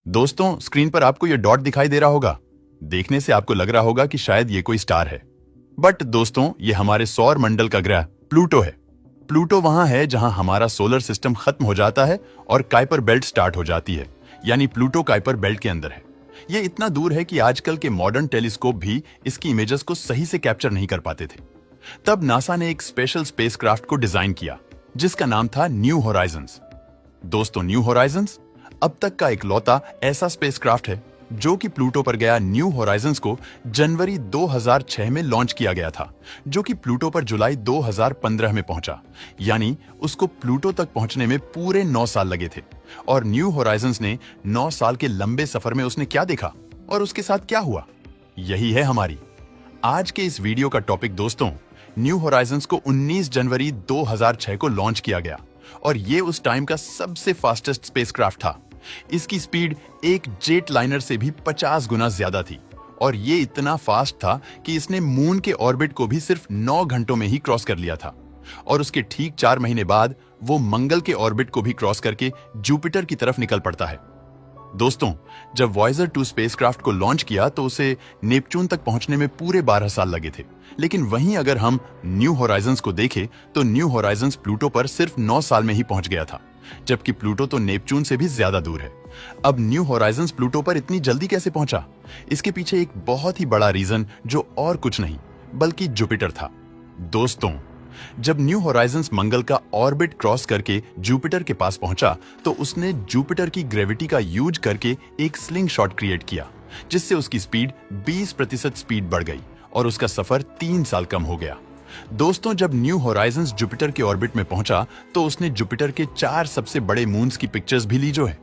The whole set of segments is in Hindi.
दोस्तों, स्क्रीन पर आपको यह डॉट दिखाई दे रहा होगा। देखने से आपको लग रहा होगा कि शायद ये कोई स्टार है, बट दोस्तों ये हमारे सौर मंडल का ग्रह प्लूटो है। प्लूटो वहां है जहां हमारा सोलर सिस्टम खत्म हो जाता है और काइपर बेल्ट स्टार्ट हो जाती है, यानी प्लूटो काइपर बेल्ट के अंदर है। ये इतना दूर है कि आजकल के मॉडर्न टेलीस्कोप भी इसकी इमेजेस को सही से कैप्चर नहीं कर पाते थे। तब नासा ने एक स्पेशल स्पेसक्राफ्ट को डिजाइन किया जिसका नाम था न्यू होराइजन्स। दोस्तों, न्यू होराइजन्स अब तक का इकलौता ऐसा स्पेसक्राफ्ट है जो कि प्लूटो पर गया। न्यू होराइजन्स को जनवरी 2006 में लॉन्च किया गया था, जो कि प्लूटो पर जुलाई 2015 में पहुंचा, यानी उसको प्लूटो तक पहुंचने में पूरे 9 साल लगे थे। और न्यू होराइजन्स ने 9 साल के लंबे सफर में उसने क्या देखा और उसके साथ क्या हुआ, यही है हमारी आज के इस वीडियो का टॉपिक। दोस्तों, न्यू होराइजन्स को 19 जनवरी 2006 को लॉन्च किया गया और ये उस टाइम का सबसे फास्टेस्ट स्पेसक्राफ्ट था। इसकी स्पीड एक जेट लाइनर से भी 50 गुना ज्यादा थी और ये इतना फास्ट था कि इसने मून के ऑर्बिट को भी सिर्फ 9 घंटों में ही क्रॉस कर लिया था। और उसके ठीक 4 महीने बाद वो मंगल के ऑर्बिट को भी क्रॉस करके जुपिटर की तरफ निकल पड़ता है। दोस्तों, जब वॉयेजर 2 स्पेसक्राफ्ट को लॉन्च किया तो उसे नेपच्यून तक पहुंचने में पूरे 12 साल लगे थे। लेकिन वहीं अगर हम न्यू होराइजन्स को देखें तो न्यू होराइजन्स प्लूटो पर सिर्फ 9 साल में ही पहुंच गया था, जबकि प्लूटो तो नेपच्यून से भी ज्यादा दूर है। अब न्यू होराइजन्स प्लूटो पर इतनी जल्दी कैसे पहुंचा? इसके पीछे एक बहुत ही बड़ा रीजन जो और कुछ नहीं बल्कि जुपिटर था। दोस्तों, जब न्यू होराइजन्स मंगल का ऑर्बिट क्रॉस करके जुपिटर के पास पहुंचा तो उसने जुपिटर की ग्रेविटी का यूज करके एक स्लिंग शॉट क्रिएट किया, जिससे उसकी स्पीड 20% स्पीड बढ़ गई और उसका सफर 3 साल कम हो गया। दोस्तों, जब न्यू होराइजन्स जुपिटर के ऑर्बिट में पहुंचा तो उसने जुपिटर के 4 सबसे बड़े मून्स की पिक्चर्स भी ली, जो है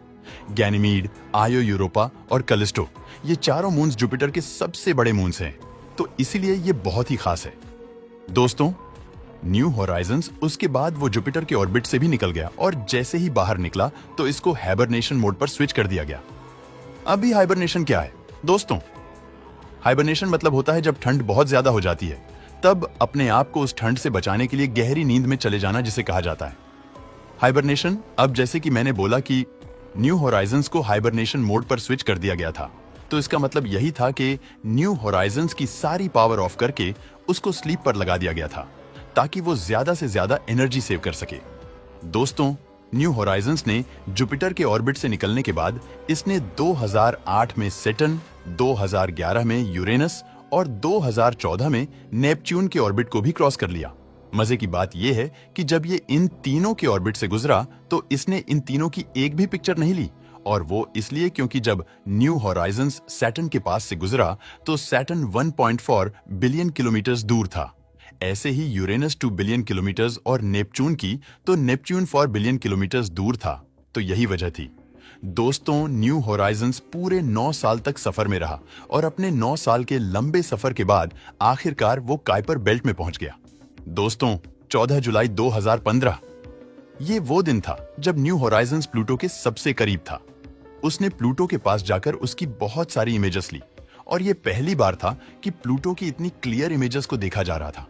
गैनीमीड, आयो यूरोपा और कैलिस्टो। ये चारों मून्स जुपिटर के सबसे बड़े मून्स हैं, तो इसीलिए ये बहुत ही खास है। दोस्तों, न्यू होराइजन्स उसके बाद वो जुपिटर के ऑर्बिट से भी निकल गया और जैसे ही बाहर निकला तो इसको हाइबरनेशन मोड पर स्विच कर दिया गया। अभी हाइबरनेशन क्या है? दोस्तों, हाइबरनेशन मतलब होता है जब ठंड बहुत ज्यादा हो जाती है तब अपने आप को उस ठंड से बचाने के लिए गहरी नींद में चले जाना, जिसे कहा जाता है हाइबरनेशन। अब जैसे कि मैंने बोला कि न्यू होराइजन्स को हाइबरनेशन मोड पर स्विच कर दिया गया था, तो इसका मतलब यही था कि न्यू होराइजन्स की सारी पावर ऑफ करके उसको स्लीप पर लगा दिया गया था ताकि वो ज्यादा से ज्यादा एनर्जी सेव कर सके। दोस्तों, न्यू होराइजन्स ने जुपिटर के ऑर्बिट से निकलने के बाद इसने 2008 में सैटर्न, 2011 में यूरेनस और 2014 में नेपच्यून के ऑर्बिट को भी क्रॉस कर लिया। मजे की बात यह है कि जब ये इन तीनों के ऑर्बिट से गुजरा तो इसने इन तीनों की एक भी पिक्चर नहीं ली, और वो इसलिए क्योंकि जब न्यू होराइजन्स सैटर्न के पास से गुजरा तो सैटर्न 1.4 बिलियन किलोमीटर दूर था। ऐसे ही यूरेनस 2 बिलियन किलोमीटर और नेपच्यून की तो नेपच्यून 4 बिलियन किलोमीटर दूर था, तो यही वजह थी। दोस्तों, न्यू होराइजन्स पूरे 9 साल तक सफर में रहा और अपने 9 साल के लंबे सफर के बाद आखिरकार वो काइपर बेल्ट में पहुंच गया। दोस्तों, 14 जुलाई 2015 ये वो दिन था जब न्यू होराइजन्स प्लूटो के सबसे करीब था। उसने प्लूटो के पास जाकर उसकी बहुत सारी इमेजेस ली और ये पहली बार था कि प्लूटो की इतनी क्लियर इमेजेस को देखा जा रहा था।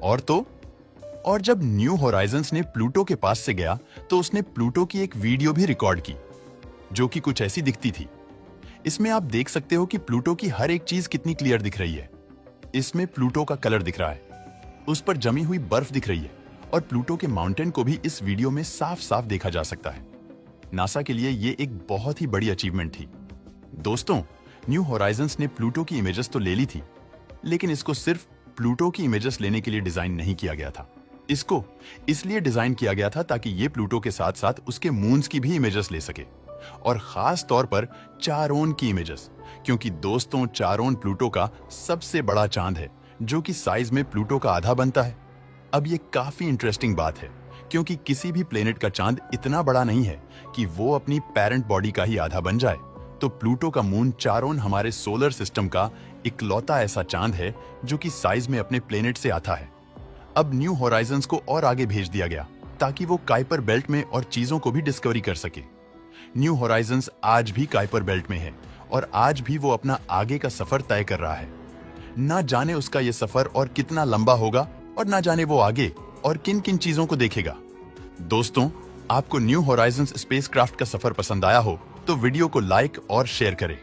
और जब न्यू होराइजन्स ने प्लूटो के पास से गया तो उसने प्लूटो की एक वीडियो भी रिकॉर्ड की जो कि कुछ ऐसी दिखती थी। इसमें आप देख सकते हो कि प्लूटो की हर एक चीज कितनी क्लियर दिख रही है। इसमें प्लूटो का कलर दिख रहा है, उस पर जमी हुई बर्फ दिख रही है और प्लूटो के माउंटेन को भी इस वीडियो में साफ साफ देखा जा सकता है। नासा के लिए ये एक बहुत ही बड़ी अचीवमेंट थी। दोस्तों, न्यू होराइजन्स ने प्लूटो की इमेजेस तो ले ली थी, लेकिन इसको सिर्फ प्लूटो की इमेजेस लेने के लिए डिजाइन नहीं किया गया था। इसको इसलिए डिजाइन किया गया था ताकि ये प्लूटो के साथ साथ उसके मून्स की भी इमेजेस ले सके, और खास तौर पर चारोन की इमेजेस, क्योंकि दोस्तों चारोन प्लूटो का सबसे बड़ा चांद है जो कि साइज में प्लूटो का आधा बनता है। अब ये काफी इंटरेस्टिंग बात है क्योंकि किसी भी प्लेनेट का चांद इतना बड़ा नहीं है कि वो अपनी पेरेंट बॉडी का ही आधा बन जाए, तो प्लूटो का मून चारोन हमारे सोलर सिस्टम का इकलौता ऐसा चांद है जो कि साइज में अपने प्लेनेट से आता है। अब न्यू होराइजन्स को और आगे भेज दिया गया ताकि वो काइपर बेल्ट में और चीजों को भी डिस्कवरी कर सके। न्यू होराइजन्स आज भी काइपर बेल्ट में है और आज भी वो अपना आगे का सफर तय कर रहा है। ना जाने उसका ये सफर और कितना लंबा होगा और ना जाने वो आगे और किन किन चीजों को देखेगा। दोस्तों, आपको न्यू होराइजन्स स्पेसक्राफ्ट का सफर पसंद आया हो तो वीडियो को लाइक और शेयर करें